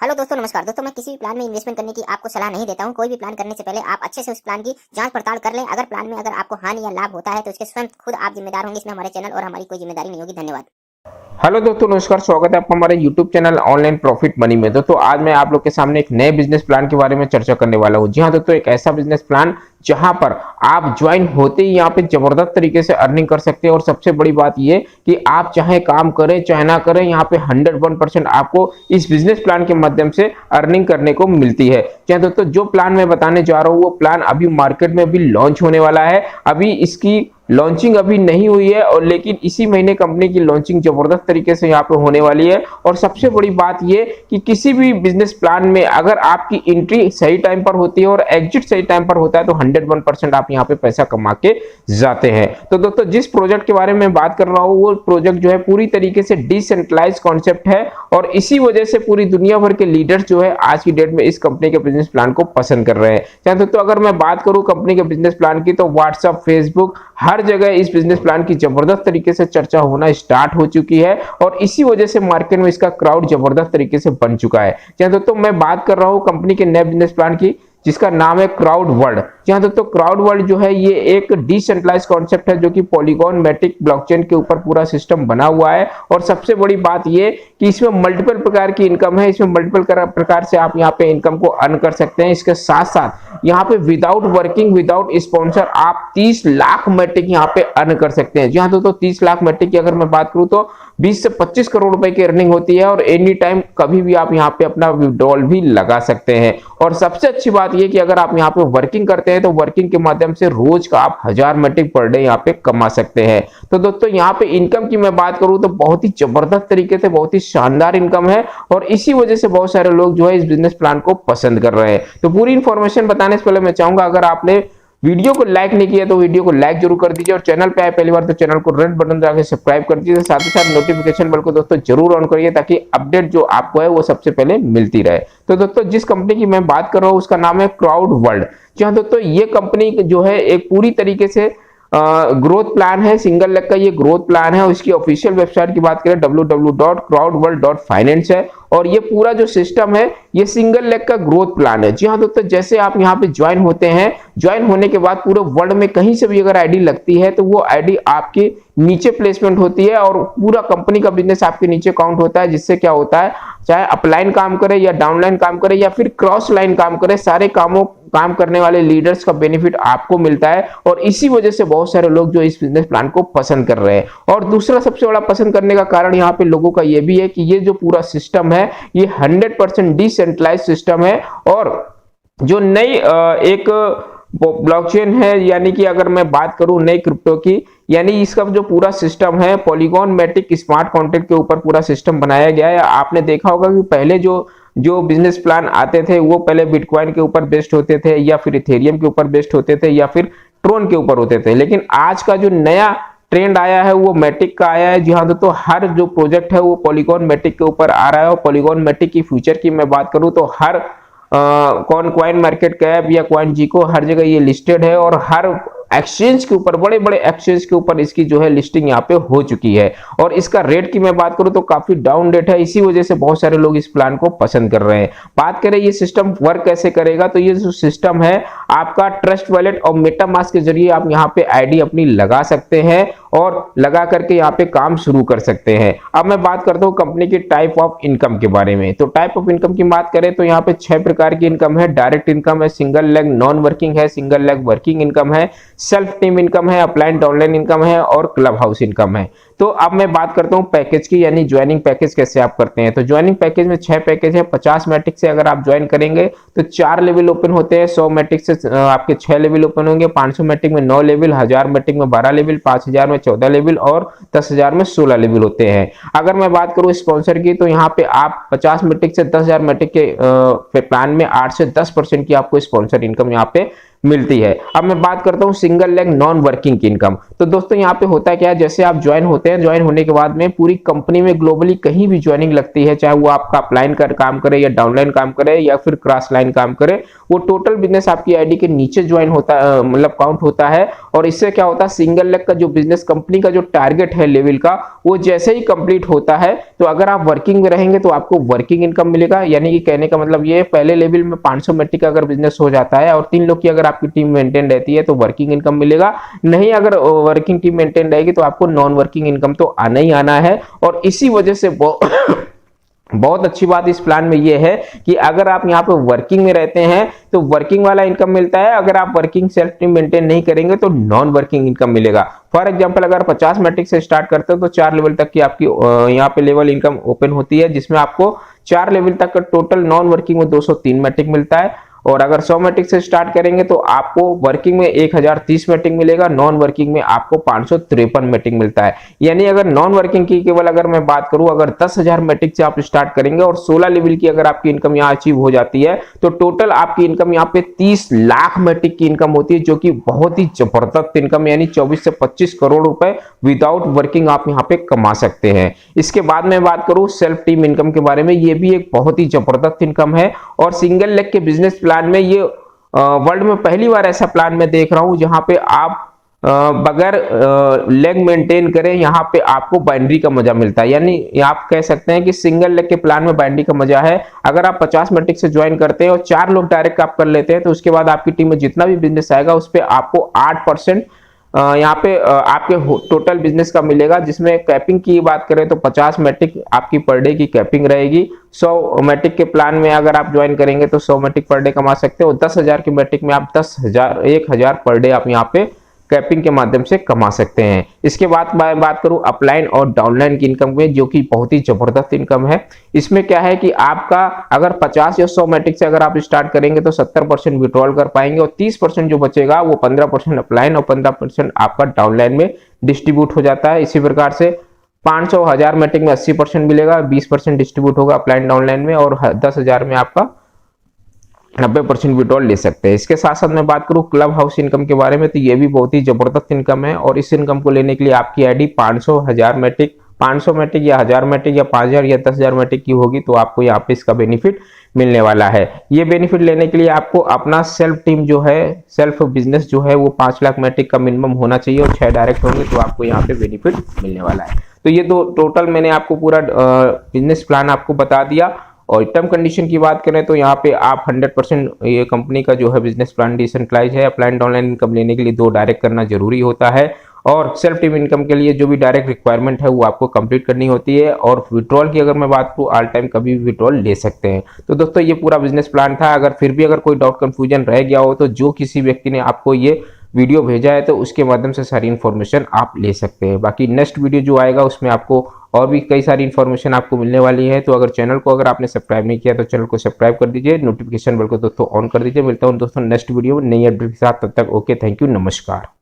Hello दोस्तों, नमस्कार दोस्तों। मैं किसी भी प्लान में इन्वेस्टमेंट करने की आपको सलाह नहीं देता हूं। कोई भी प्लान करने से पहले आप अच्छे से उस प्लान की जांच पड़ताल कर लें। अगर प्लान में आपको हानि या लाभ होता है तो इसके स्वयं खुद आप जिम्मेदार होंगे। इसमें हमारे चैनल और हमारी कोई जिम्मेदारी नहीं होगी। धन्यवाद। हेलो दोस्तों, नमस्कार। स्वागत है आपका हमारे YouTube channel online profit money में। दोस्तों आज मैं आप लोग के सामने एक नए बिजनेस प्लान के बारे में चर्चा करने वाला हूं। जी हां दोस्तों, एक ऐसा बिजनेस प्लान जहां पर आप ज्वाइन होते ही यहां पे जबरदस्त तरीके से अर्निंग कर सकते हैं। और सबसे बड़ी बात ये कि आप चाहे काम करें चाहे ना करें, यहां पे 101% आपको इस बिजनेस प्लान के माध्यम से अर्निंग करने को मिलती है। क्या दोस्तों, जो प्लान मैं बताने जा रहा हूं वो प्लान अभी मार्केट में भी लॉन्च होने वाला है। अभी इसकी लॉन्चिंग अभी नहीं हुई है और लेकिन इसी महीने कंपनी की लॉन्चिंग जबरदस्त तरीके से यहाँ पे होने वाली है। और सबसे बड़ी बात ये कि किसी भी बिजनेस प्लान में अगर आपकी एंट्री सही टाइम पर होती है और एग्जिट सही टाइम पर होता है तो 101% आप यहाँ पे पैसा कमा के जाते हैं। तो दोस्तों, जिस प्रोजेक्ट के बारे में बात कर रहा हूँ वो प्रोजेक्ट जो है पूरी तरीके से डिसेंट्रलाइज कॉन्सेप्ट है और इसी वजह से पूरी दुनिया भर के लीडर्स जो है आज की डेट में इस कंपनी के बिजनेस प्लान को पसंद कर रहे हैं। दोस्तों, अगर मैं बात करूं कंपनी के बिजनेस प्लान की तो व्हाट्सएप, फेसबुक, हर जगह इस बिजनेस प्लान की जबरदस्त तरीके से चर्चा होना स्टार्ट हो चुकी है और इसी वजह से मार्केट में इसका क्राउड जबरदस्त तरीके से बन चुका है। दोस्तों, मैं बात कर रहा हूं कंपनी के नए बिजनेस प्लान की जिसका नाम है क्राउड वर्ल्ड। जहां दोस्तों क्राउड वर्ल्ड जो है ये एक डिसेंट्रलाइज कॉन्सेप्ट है जो कि पॉलीगॉन मैटिक ब्लॉकचेन के ऊपर पूरा सिस्टम बना हुआ है। और सबसे बड़ी बात ये कि इसमें मल्टीपल प्रकार की इनकम है। इसमें मल्टीपल प्रकार से आप यहाँ पे इनकम को अर्न कर सकते हैं। इसके साथ साथ यहाँ पे विदाउट वर्किंग, विदाउट स्पॉन्सर आप 30 लाख मैटिक यहाँ पे अर्न कर सकते हैं। जहां दोस्तों 30 लाख मैटिक की अगर मैं बात करूं तो 20 से 25 करोड़ रुपए की अर्निंग होती है और एनी टाइम कभी भी आप यहाँ पे अपना विड्रॉल भी लगा सकते हैं। और सबसे अच्छी बात ये कि अगर आप यहाँ पे वर्किंग करते हैं तो वर्किंग के माध्यम से रोज का आप 1000 मैट्रिक पर डे यहाँ पे कमा सकते हैं। तो दोस्तों यहाँ पे इनकम की मैं बात करूं तो बहुत ही जबरदस्त तरीके से बहुत ही शानदार इनकम है और इसी वजह से बहुत सारे लोग जो है इस बिजनेस प्लान को पसंद कर रहे हैं। तो पूरी इंफॉर्मेशन बताने से पहले मैं चाहूंगा अगर आपने वीडियो को लाइक नहीं किया तो वीडियो को लाइक जरूर कर दीजिए और चैनल पे आए पहली बार तो चैनल को रेड बटन दबा के सब्सक्राइब कर दीजिए। साथ ही साथ नोटिफिकेशन बेल को दोस्तों जरूर ऑन करिए ताकि अपडेट जो आपको है वो सबसे पहले मिलती रहे। तो दोस्तों जिस कंपनी की मैं बात कर रहा हूँ उसका नाम है क्राउड वर्ल्ड। जहां दोस्तों ये कंपनी जो है एक पूरी तरीके से ग्रोथ प्लान है, सिंगल लेग का ये ग्रोथ प्लान है। और इसकी ऑफिशियल वेबसाइट की बात करें www.crowdworld.finance है और ये पूरा जो सिस्टम है ये सिंगल लेग का ग्रोथ प्लान है। जी हाँ दोस्तों, जैसे आप यहाँ पे ज्वाइन होते हैं, ज्वाइन होने के बाद पूरे वर्ल्ड में कहीं से भी अगर आईडी लगती है तो वो आईडी आपके नीचे प्लेसमेंट होती है और पूरा कंपनी का बिजनेस आपके नीचे काउंट होता है। जिससे क्या होता है, चाहे अपलाइन काम करे या डाउनलाइन काम करे या फिर क्रॉस लाइन काम करे, सारे काम करने वाले लीडर्स का बेनिफिट आपको मिलता है। और इसी वजह से बहुत सारे लोग जो इस बिजनेस प्लान को पसंद कर रहे हैं। और दूसरा सबसे बड़ा पसंद करने का कारण यहाँ पे लोगों का ये भी है कि ये जो पूरा सिस्टम है ये 100% डिसेंट्रलाइज सिस्टम है। और जो नई एक ब्लॉकचेन है, यानी कि अगर मैं बात करूं नई क्रिप्टो की, यानी इसका जो पूरा सिस्टम है पॉलीगॉन मैटिक स्मार्ट कॉन्ट्रैक्ट के ऊपर पूरा सिस्टम बनाया गया है। आपने देखा होगा कि पहले जो बिजनेस प्लान आते थे वो पहले बिटकॉइन के ऊपर बेस्ड होते थे या फिर इथेरियम के ऊपर बेस्ड होते थे या फिर ट्रोन के ऊपर होते थे। लेकिन आज का जो नया ट्रेंड आया है वो मैटिक का आया है। जी हाँ दोस्तों, हर जो प्रोजेक्ट है वो पॉलीगॉन मैटिक के ऊपर आ रहा है। और पॉलीगॉन मैटिक की फ्यूचर की मैं बात करूं तो हर कॉइन मार्केट कैप या कॉइन जीको हर जगह ये लिस्टेड है और हर एक्सचेंज के ऊपर, बड़े बड़े एक्सचेंज के ऊपर इसकी जो है लिस्टिंग यहाँ पे हो चुकी है। और इसका रेट की मैं बात करूं तो काफी डाउन रेट है। इसी वजह से बहुत सारे लोग इस प्लान को पसंद कर रहे हैं। बात करें ये सिस्टम वर्क कैसे करेगा, तो ये जो सिस्टम है आपका ट्रस्ट वॉलेट और मेटामास्क के जरिए आप यहाँ पे आईडी अपनी लगा सकते हैं और लगा करके यहाँ पे काम शुरू कर सकते हैं। अब मैं बात करता हूँ कंपनी की टाइप ऑफ इनकम के बारे में। तो टाइप ऑफ इनकम की बात करें तो यहाँ पे 6 प्रकार की इनकम है। डायरेक्ट इनकम है, सिंगल लेग नॉन वर्किंग है, सिंगल लेग वर्किंग इनकम है, सेल्फ टीम इनकम है, अपलाइन डाउनलाइन इनकम है और क्लब हाउस इनकम है। तो अब मैं बात करता हूं पैकेज की, यानी ज्वाइनिंग पैकेज कैसे आप करते हैं। तो ज्वाइनिंग पैकेज में 6 पैकेज है। 50 मैट्रिक से अगर आप ज्वाइन करेंगे तो 4 लेवल ओपन होते हैं। 100 मैट्रिक से आपके 6 लेवल ओपन होंगे। 500 मैट्रिक में 9 लेवल, 1000 मैट्रिक में 12 लेवल, 5000 में 14 लेवल और 10,000 में 16 लेवल होते हैं। अगर मैं बात करूं स्पॉन्सर की तो यहाँ पे आप 50 मैट्रिक से 10,000 मैट्रिक के प्लान में 8 से 10% की आपको स्पॉन्सर इनकम यहाँ पे मिलती है। अब मैं बात करता हूं single leg non working income. तो दोस्तों यहाँ पे होता क्या है, जैसे आप ज्वाइन होते हैं, ज्वाइन होने के बाद में पूरी कंपनी में ग्लोबली कहीं भी ज्वाइनिंग लगती है, चाहे वो आपका अपलाइन कर काम करे या डाउनलाइन काम करे या फिर क्रॉस लाइन काम करे, वो टोटल बिजनेस आपकी आईडी के नीचे ज्वाइन होता मतलब काउंट होता है। और इससे क्या होता है, सिंगल लेग का जो बिजनेस कंपनी का जो टारगेट है लेवल का, वो जैसे ही कंप्लीट होता है तो अगर आप वर्किंग में रहेंगे तो आपको वर्किंग इनकम मिलेगा। यानी कि कहने का मतलब ये पहले लेवल में 500 मेट्रिक का अगर बिजनेस हो जाता है और 3 लोग की अगर आपकी टीम मेंटेन रहती है तो वर्किंग इनकम मिलेगा। नहीं अगर वर्किंग टीम मेंटेन रहेगी तो आपको नॉन वर्किंग इनकम तो आना ही आना है। और इसी वजह से बहुत अच्छी बात इस प्लान में ये है कि अगर आप यहाँ पे वर्किंग में रहते हैं तो वर्किंग वाला इनकम मिलता है, अगर आप वर्किंग सेल्फ टीम मेंटेन नहीं करेंगे तो नॉन वर्किंग इनकम मिलेगा। फॉर एग्जांपल अगर 50 मैट्रिक से स्टार्ट करते हो तो 4 लेवल तक की आपकी यहाँ पे लेवल इनकम ओपन होती है, जिसमें आपको 4 लेवल तक का टोटल नॉन वर्किंग में 203 मैट्रिक मिलता है। और अगर 100 मैट्रिक से स्टार्ट करेंगे तो आपको वर्किंग में 1030 मैट्रिक मिलेगा, नॉन वर्किंग में आपको 553 मैट्रिक मिलता है। यानी अगर नॉन वर्किंग की केवल अगर मैं बात करूं, अगर 10,000 मैट्रिक से आप स्टार्ट करेंगे और 16 लेवल की अगर आपकी इनकम यहाँ अचीव हो जाती है तो टोटल आपकी इनकम यहाँ पे 30 लाख मैट्रिक की इनकम होती है, जो कि बहुत ही जबरदस्त इनकम, यानी 24 से 25 करोड़ रुपए विदाउट वर्किंग आप यहाँ पे कमा सकते हैं। इसके बाद मैं बात करूं सेल्फ टीम इनकम के बारे में, ये भी एक बहुत ही जबरदस्त इनकम है। और सिंगल लेग के बिजनेस प्लान में ये वर्ल्ड में पहली बार ऐसा प्लान मैं देख रहा हूं जहां पे आप बगैर लेग मेंटेन करें यहाँ पे आपको बाइनरी का मजा मिलता है। यानी आप कह सकते हैं कि सिंगल लेग के प्लान में बाइनरी का मजा है। अगर आप 50 मैट्रिक से ज्वाइन करते हैं और 4 लोग डायरेक्ट आप कर लेते हैं तो उसके बाद आपकी टीम में जितना भी बिजनेस आएगा उस पर आपको 8% यहाँ पे आपके टोटल बिजनेस का मिलेगा। जिसमें कैपिंग की बात करें तो 50 मैट्रिक आपकी पर डे की कैपिंग रहेगी। 100 मैट्रिक के प्लान में अगर आप ज्वाइन करेंगे तो 100 मैट्रिक पर डे कमा सकते हो। 10,000 की मैट्रिक में आप 10,000 पर डे आप यहाँ पे कैपिंग के माध्यम से कमा सकते हैं। इसके बाद मैं बात करूं अपलाइन और डाउनलाइन की इनकम में, जो कि बहुत ही जबरदस्त इनकम है। इसमें क्या है कि आपका अगर 50 या 100 मैट्रिक से अगर आप स्टार्ट करेंगे तो 70% विड्रॉल कर पाएंगे और 30% जो बचेगा वो 15% अपलाइन और 15% आपका डाउनलाइन में डिस्ट्रीब्यूट हो जाता है। इसी प्रकार से 500,000 मैट्रिक में 80% मिलेगा, 20% डिस्ट्रीब्यूट होगा अपलाइन डाउनलाइन में और 10,000 में आपका 90% विड्रॉल ले सकते हैं। इसके साथ साथ मैं बात करूं क्लब हाउस इनकम के बारे में, तो ये भी बहुत ही जबरदस्त इनकम है। और इस इनकम को लेने के लिए आपकी आईडी 500 मैट्रिक या 1000 मैट्रिक या 5000 या 10,000 मैट्रिक की होगी तो आपको यहाँ पे इसका बेनिफिट मिलने वाला है। ये बेनिफिट लेने के लिए आपको अपना सेल्फ टीम जो है, सेल्फ बिजनेस जो है वो 5 लाख मैट्रिक का मिनिमम होना चाहिए और 6 डायरेक्ट होंगे तो आपको यहाँ पे बेनिफिट मिलने वाला है। तो ये दो टोटल मैंने आपको पूरा बिजनेस प्लान आपको बता दिया। और टर्म कंडीशन की बात करें तो यहाँ पे आप 100% ये कंपनी का जो है बिजनेस प्लान डिसेंट्रलाइज है। अपलाइन डाउनलाइन इनकम लेने के लिए 2 डायरेक्ट करना जरूरी होता है और सेल्फ टीम इनकम के लिए जो भी डायरेक्ट रिक्वायरमेंट है वो आपको कंप्लीट करनी होती है। और विड्रॉल की अगर मैं बात करूँ, ऑल टाइम कभी भी विड्रॉल ले सकते हैं। तो दोस्तों ये पूरा बिजनेस प्लान था। अगर फिर भी अगर कोई डाउट कंफ्यूजन रह गया हो तो जो किसी व्यक्ति ने आपको ये वीडियो भेजा है तो उसके माध्यम से सारी इन्फॉर्मेशन आप ले सकते हैं। बाकी नेक्स्ट वीडियो जो आएगा उसमें आपको और भी कई सारी इन्फॉर्मेशन आपको मिलने वाली है। तो अगर चैनल को अगर आपने सब्सक्राइब नहीं किया तो चैनल को सब्सक्राइब कर दीजिए, नोटिफिकेशन बेल को दोस्तों ऑन कर दीजिए। मिलता हूं दोस्तों नेक्स्ट वीडियो में नई अपडेट के साथ, तब तक ओके, थैंक यू, नमस्कार।